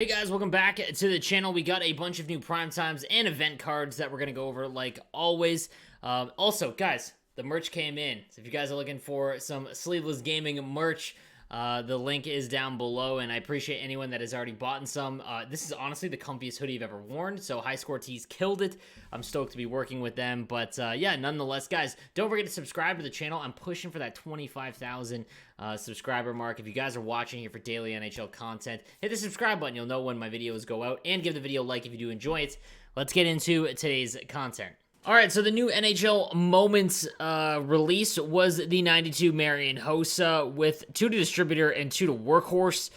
Hey guys, welcome back to the channel. We got a bunch of new prime times and event cards that we're going to go over like always. Also, guys, the merch came in. So if you guys are looking for some Sleeveless Gaming merch, the link is down below, and I appreciate anyone that has already bought some. This is honestly the comfiest hoodie I've ever worn, so High Score Tees killed it. I'm stoked to be working with them, but yeah, nonetheless, guys, don't forget to subscribe to the channel. I'm pushing for that 25,000 subscriber mark. If you guys are watching here for daily NHL content, hit the subscribe button. You'll know when my videos go out, and give the video a like if you do enjoy it. Let's get into today's content. Alright, so the new NHL Moments release was the 92 Marian Hossa with 2 to Distributor and 2 to Workhorse.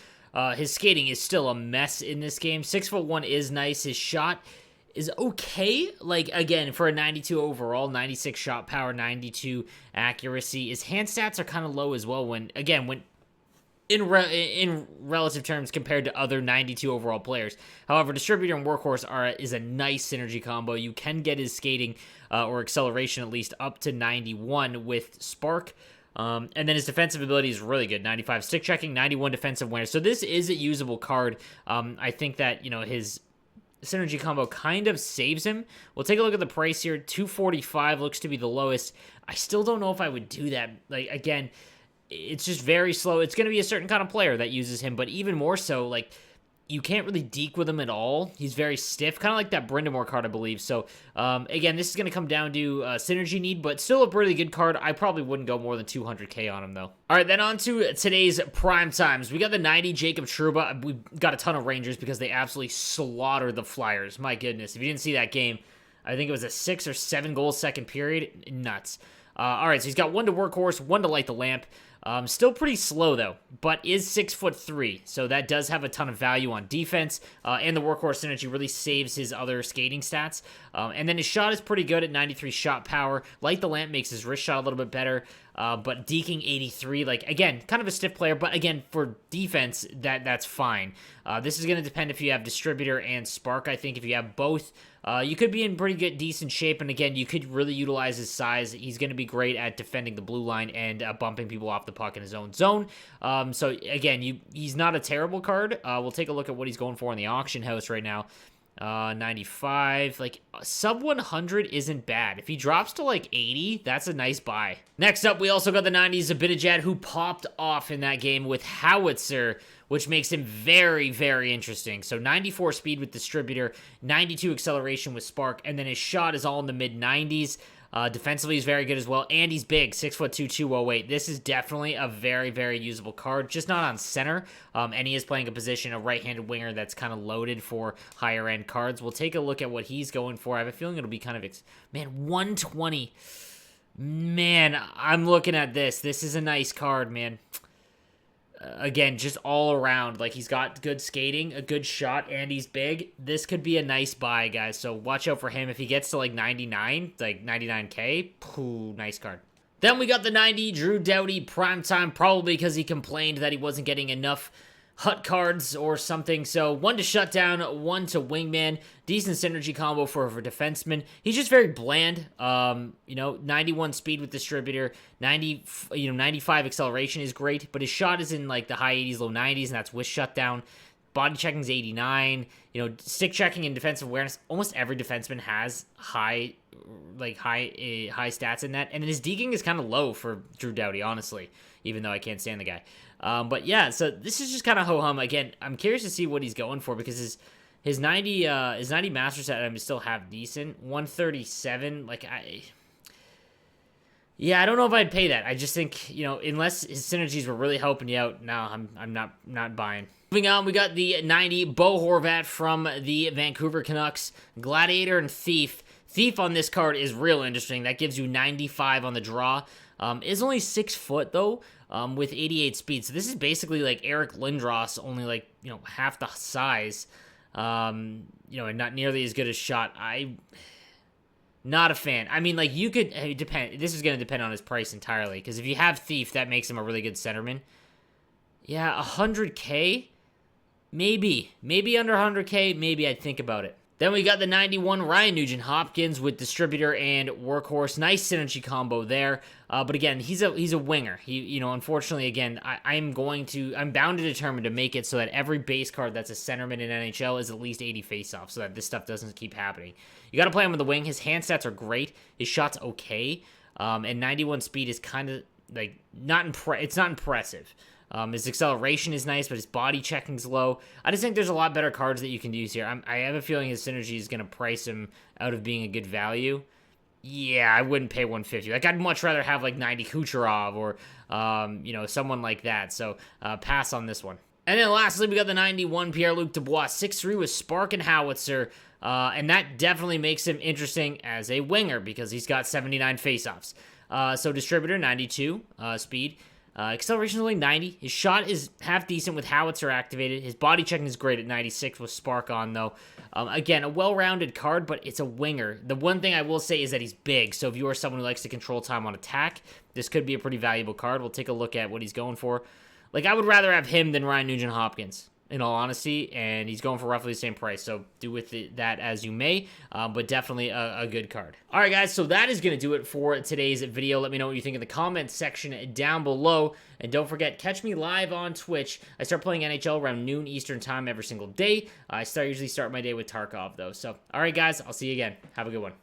His skating is still a mess in this game. 6'1" is nice. His shot is okay. Like, again, for a 92 overall, 96 shot power, 92 accuracy. His hand stats are kind of low as well when in relative terms compared to other 92 overall players. However, Distributor and Workhorse is a nice synergy combo. You can get his skating or acceleration at least up to 91 with Spark. And then his defensive ability is really good. 95 stick checking, 91 defensive awareness. So this is a usable card. I think that, his synergy combo kind of saves him. We'll take a look at the price here. $245 looks to be the lowest. I still don't know if I would do that. Like, again, it's just very slow. It's going to be a certain kind of player that uses him, but even more so, like, you can't really deke with him at all. He's very stiff, kind of like that Brindamore card, I believe. So, again, this is going to come down to synergy need, but still a really good card. I probably wouldn't go more than 200K on him, though. All right, then on to today's prime times. We got the 90 Jacob Trouba. We got a ton of Rangers because they absolutely slaughtered the Flyers. My goodness, if you didn't see that game, I think it was a 6 or 7 goal second period. Nuts. All right, so he's got 1 to Workhorse, 1 to Light the Lamp. Still pretty slow, though, but is 6'3", so that does have a ton of value on defense, and the Workhorse synergy really saves his other skating stats. And then his shot is pretty good at 93 shot power. Light the Lamp makes his wrist shot a little bit better, but deking 83, like, again, kind of a stiff player, but again, for defense, that's fine. This is going to depend if you have Distributor and Spark. I think if you have both, you could be in pretty good, decent shape, and again, you could really utilize his size. He's going to be great at defending the blue line and bumping people off the puck in his own zone. So again, he's not a terrible card. We'll take a look at what he's going for in the auction house right now. 95, like, sub 100 isn't bad. If he drops to like 80, that's a nice buy. Next up, we also got the 90s Abinadad, who popped off in that game with Howitzer, which makes him very, very interesting. So 94 speed with Distributor, 92 acceleration with Spark, and then his shot is all in the mid-90s. Defensively, he's very good as well, and he's big, 6'2", 208. This is definitely a very, very usable card, just not on center, and he is playing a position, a right-handed winger that's kind of loaded for higher-end cards. We'll take a look at what he's going for. I have a feeling it'll be kind of, man, 120. Man, I'm looking at this. This is a nice card, man. Again, just all around, like, he's got good skating, a good shot, and he's big. This could be a nice buy, guys, so watch out for him. If he gets to, like, 99, like, 99K, pooh, nice card. Then we got the 90 Drew Doughty Primetime, probably because he complained that he wasn't getting enough hut cards or something. So 1 to Shutdown, 1 to Wingman. Decent synergy combo for defenseman. He's just very bland. 91 speed with Distributor, 95 acceleration is great, but his shot is in like the high 80s, low 90s, and that's with Shutdown. Body checking is 89. Stick checking and defensive awareness. Almost every defenseman has high stats in that. And then his deking is kind of low for Drew Doughty, honestly, even though I can't stand the guy. But yeah, so this is just kind of ho-hum. Again, I'm curious to see what he's going for because his 90 master set I still have decent. 137, yeah, I don't know if I'd pay that. I just think, unless his synergies were really helping you out, no, I'm not buying. Moving on, we got the 90 Bo Horvat from the Vancouver Canucks, Gladiator and Thief. Thief on this card is real interesting. That gives you 95 on the draw. Is only 6 foot though, with 88 speed. So this is basically like Eric Lindros, only like, half the size. And not nearly as good a shot. Not a fan. I mean, like, you could, this is going to depend on his price entirely, because if you have Thief, that makes him a really good centerman. Yeah, 100K? Maybe under 100K, maybe I'd think about it. Then we got the 91 Ryan Nugent-Hopkins with distributor and workhorse. Nice synergy combo there. But again, he's a winger. Unfortunately, again, I'm bound and determined to make it so that every base card that's a centerman in NHL is at least 80 faceoffs, so that this stuff doesn't keep happening. You got to play him with the wing. His hand stats are great. His shot's okay. And 91 speed is kind of like it's not impressive. His acceleration is nice, but his body checking's low. I just think there's a lot better cards that you can use here. I have a feeling his synergy is going to price him out of being a good value. Yeah, I wouldn't pay 150. Like, I'd much rather have, like, 90 Kucherov or, someone like that. So, pass on this one. And then lastly, we got the 91 Pierre-Luc Dubois, 6'3" with Spark and Howitzer. And that definitely makes him interesting as a winger because he's got 79 faceoffs. So, distributor, 92 speed. Acceleration is only 90. His shot is half decent with Howitzer activated. His body checking is great at 96 with Spark on, though. Again, a well-rounded card, but it's a winger. The one thing I will say is that he's big, so if you are someone who likes to control time on attack, this could be a pretty valuable card. We'll take a look at what he's going for. Like, I would rather have him than Ryan Nugent-Hopkins, in all honesty, and he's going for roughly the same price, so do with that as you may, but definitely a good card. All right, guys, so that is going to do it for today's video. Let me know what you think in the comments section down below, and don't forget, catch me live on Twitch. I start playing NHL around noon Eastern time every single day. I usually start my day with Tarkov, though, so all right, guys, I'll see you again. Have a good one.